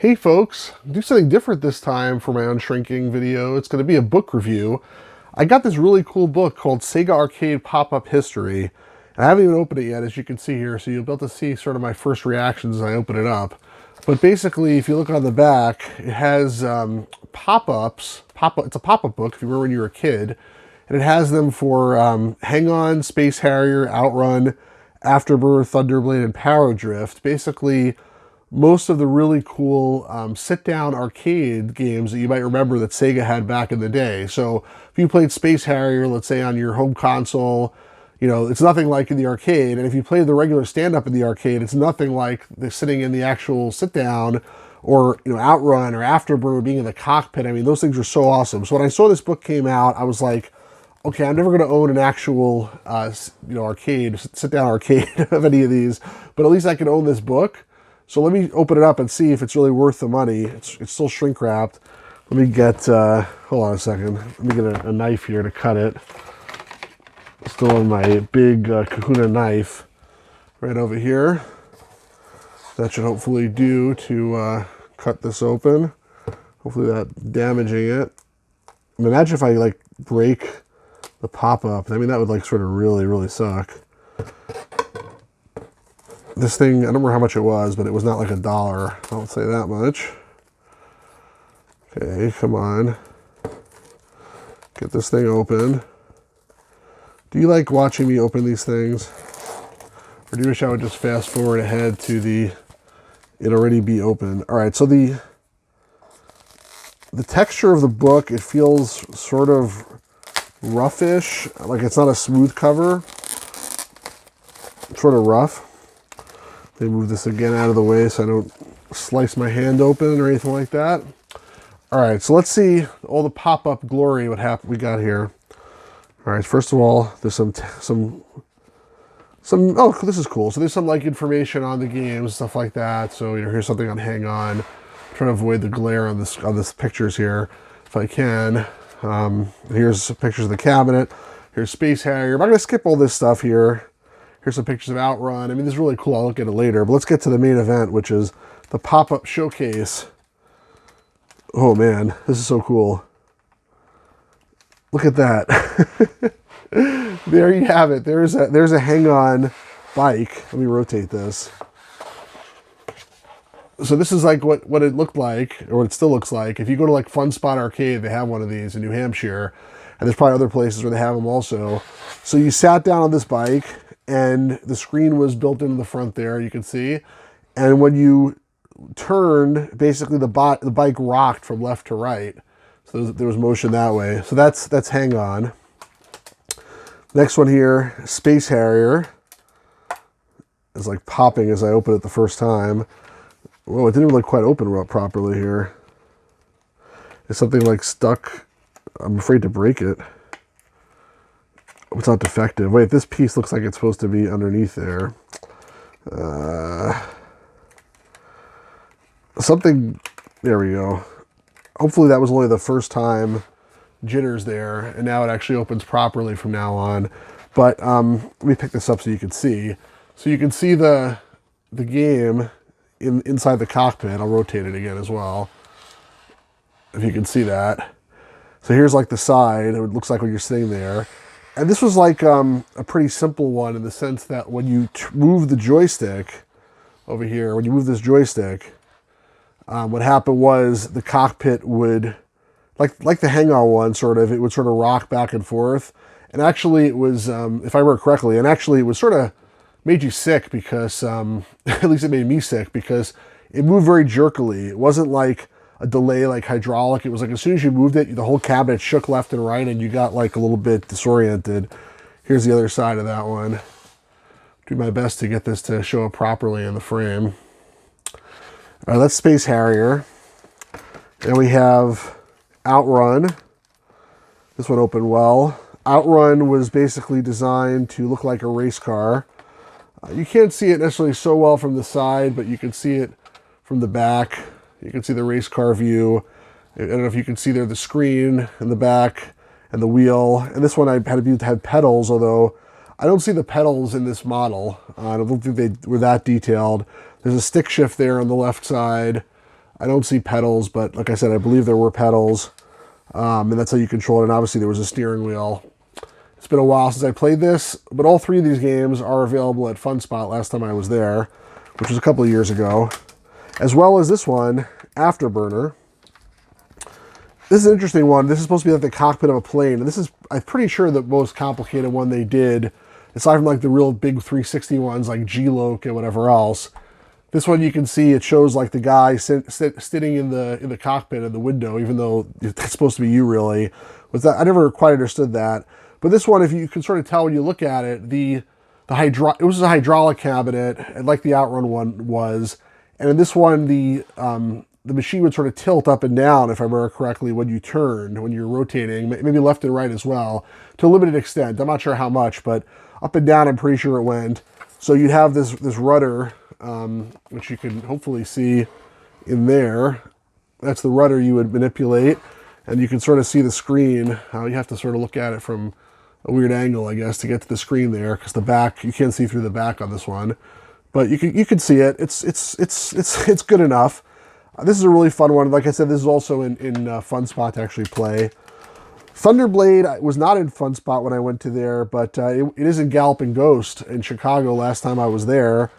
Hey folks, do something different this time for my unshrinking video. It's going to be a book review. I got this really cool book called Sega Arcade Pop-Up History. And I haven't even opened it yet, as you can see here, so you'll be able to see sort of my first reactions as I open it up. But basically, if you look on the back, it has pop-ups. It's a pop-up book, if you remember when you were a kid. And it has them for Hang On, Space Harrier, Outrun, Afterbirth, Thunderblade, and Power Drift. Basically, most of the really cool sit-down arcade games that you might remember that Sega had back in the day. So if you played Space Harrier, let's say on your home console, you know, it's nothing like in the arcade. And if you played the regular stand-up in the arcade, it's nothing like the sitting in the actual sit-down, or, you know, Outrun or Afterbirth being in the cockpit. I mean, those things are so awesome. So when I saw this book came out, I was like, okay, I'm never going to own an actual, arcade, sit-down arcade of any of these, but at least I can own this book. So let me open it up and see if it's really worth the money. It's still shrink wrapped. Let me get, hold on a second. Let me get a knife here to cut it. Still on my big Kahuna knife right over here. That should hopefully do to cut this open. Hopefully not damaging it. Imagine if I like break the pop-up. I mean, that would like sort of really, really suck. This thing, I don't remember how much it was, but it was not like $1. I won't say that much. Okay, come on. Get this thing open. Do you like watching me open these things? Or do you wish I would just fast forward ahead to the, it already be open? All right, so the texture of the book, it feels sort of roughish, like it's not a smooth cover. It's sort of rough. Let me move this again out of the way so I don't slice my hand open or anything like that. All right, so let's see all the pop-up glory, what we got here. All right, first of all, there's some, oh, this is cool. So there's some like information on the games, stuff like that. So, you know, here's something on Hang On. I'm trying to avoid the glare on this pictures here, if I can. Here's some pictures of the cabinet. Here's Space Harrier. I'm not gonna skip all this stuff here. Here's some pictures of Outrun. I mean, this is really cool. I'll look at it later. But let's get to the main event, which is the PopUp Showcase. Oh, man. This is so cool. Look at that. There you have it. There's a hang-on bike. Let me rotate this. So this is like what it looked like, or what it still looks like. If you go to like Fun Spot Arcade, they have one of these in New Hampshire. And there's probably other places where they have them also. So you sat down on this bike, and the screen was built into the front there, you can see. And when you turned, basically the bike rocked from left to right. So there was motion that way. So that's Hang On. Next one here, Space Harrier. It's like popping as I open it the first time. Whoa, it didn't really quite open up properly here. Is something like stuck? I'm afraid to break it. It's not defective. Wait, this piece looks like it's supposed to be underneath there. Something, there we go. Hopefully that was only the first time jitters there, and now it actually opens properly from now on. But let me pick this up so you can see. So you can see the game inside the cockpit. I'll rotate it again as well, if you can see that. So here's like the side. It looks like when you're sitting there. And this was like a pretty simple one in the sense that when you move the joystick over here, when you move this joystick, what happened was the cockpit would, like the Hang On one, sort of, it would sort of rock back and forth. And actually it was, if I remember correctly, and actually it was sort of made you sick because, at least it made me sick because it moved very jerkily. It wasn't like a delay like hydraulic. It was like as soon as you moved it, the whole cabinet shook left and right and you got like a little bit disoriented. Here's the other side of that one. Do my best to get this to show up properly in the frame. All right, that's Space Harrier. And we have Outrun. This one opened well. Outrun was basically designed to look like a race car. You can't see it necessarily so well from the side, but you can see it from the back. You can see the race car view. I don't know if you can see there the screen in the back and the wheel. And this one I had pedals, although I don't see the pedals in this model. I don't think they were that detailed. There's a stick shift there on the left side. I don't see pedals, but like I said, I believe there were pedals. And that's how you control it. And obviously there was a steering wheel. It's been a while since I played this, but all three of these games are available at FunSpot last time I was there, which was a couple of years ago, as well as this one, Afterburner. This is an interesting one. This is supposed to be like the cockpit of a plane, and this is, I'm pretty sure, the most complicated one they did, aside from like the real big 360 ones like G-Loc and whatever else. This one you can see it shows like the guy sitting in the cockpit in the window, even though it's supposed to be you really. I never quite understood that. But this one, if you can sort of tell when you look at it, it was a hydraulic cabinet, like the Outrun one was. And in this one, the machine would sort of tilt up and down, if I remember correctly, when you turned, when you're rotating, maybe left and right as well, to a limited extent. I'm not sure how much, but up and down, I'm pretty sure it went. So you'd have this rudder, which you can hopefully see in there. That's the rudder you would manipulate, and you can sort of see the screen. You have to sort of look at it from a weird angle, I guess, to get to the screen there, because the back, you can't see through the back on this one, but you can see it. It's good enough. This is a really fun one. Like I said, this is also in FunSpot to actually play. Thunderblade was not in FunSpot when I went to there, but it is in Galloping Ghost in Chicago last time I was there.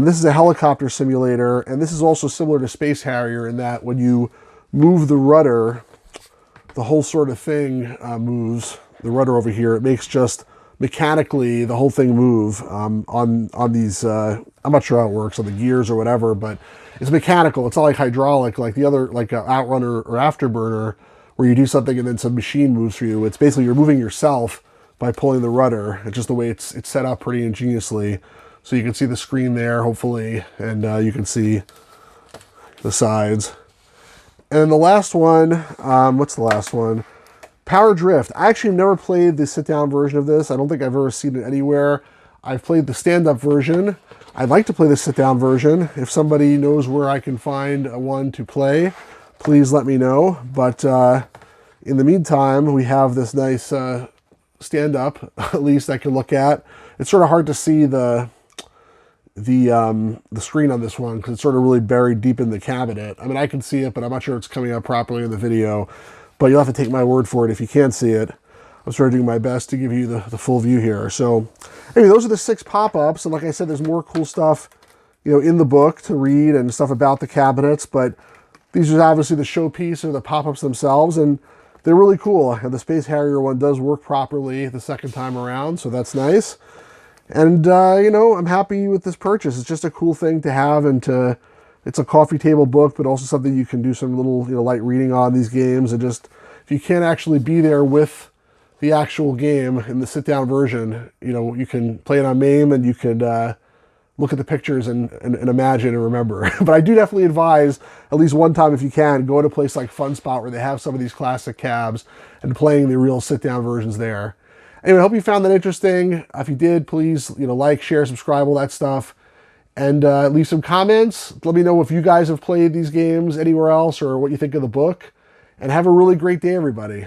This is a helicopter simulator, and this is also similar to Space Harrier in that when you move the rudder, the whole sort of thing moves. The rudder over here, it makes just mechanically the whole thing move on these, I'm not sure how it works, on the gears or whatever, but it's mechanical. It's not like hydraulic, like the other, like Outrun or Afterburner, where you do something and then some machine moves for you. It's basically you're moving yourself by pulling the rudder. It's just the way it's set up pretty ingeniously. So you can see the screen there, hopefully, and you can see the sides. And then the last one, what's the last one? Power Drift. I actually never played the sit-down version of this. I don't think I've ever seen it anywhere. I've played the stand-up version. I'd like to play the sit-down version. If somebody knows where I can find one to play, please let me know. But in the meantime, we have this nice stand-up, at least I can look at. It's sort of hard to see the screen on this one because it's sort of really buried deep in the cabinet. I mean, I can see it, but I'm not sure it's coming up properly in the video. But you'll have to take my word for it if you can't see it. I'm sort of doing my best to give you the full view here. So anyway, those are the 6 pop-ups. And like I said, there's more cool stuff, in the book to read and stuff about the cabinets. But these are obviously the showpiece or the pop-ups themselves. And they're really cool. And the Space Harrier one does work properly the second time around. So that's nice. And, I'm happy with this purchase. It's just a cool thing to have, and it's a coffee table book, but also something you can do some little, light reading on these games. And just, if you can't actually be there with the actual game in the sit-down version, you can play it on MAME, and you could look at the pictures and imagine and remember. But I do definitely advise, at least one time if you can, go to a place like FunSpot where they have some of these classic cabs and playing the real sit-down versions there. Anyway, I hope you found that interesting. If you did, please, like, share, subscribe, all that stuff. And leave some comments. Let me know if you guys have played these games anywhere else or what you think of the book. And have a really great day, everybody.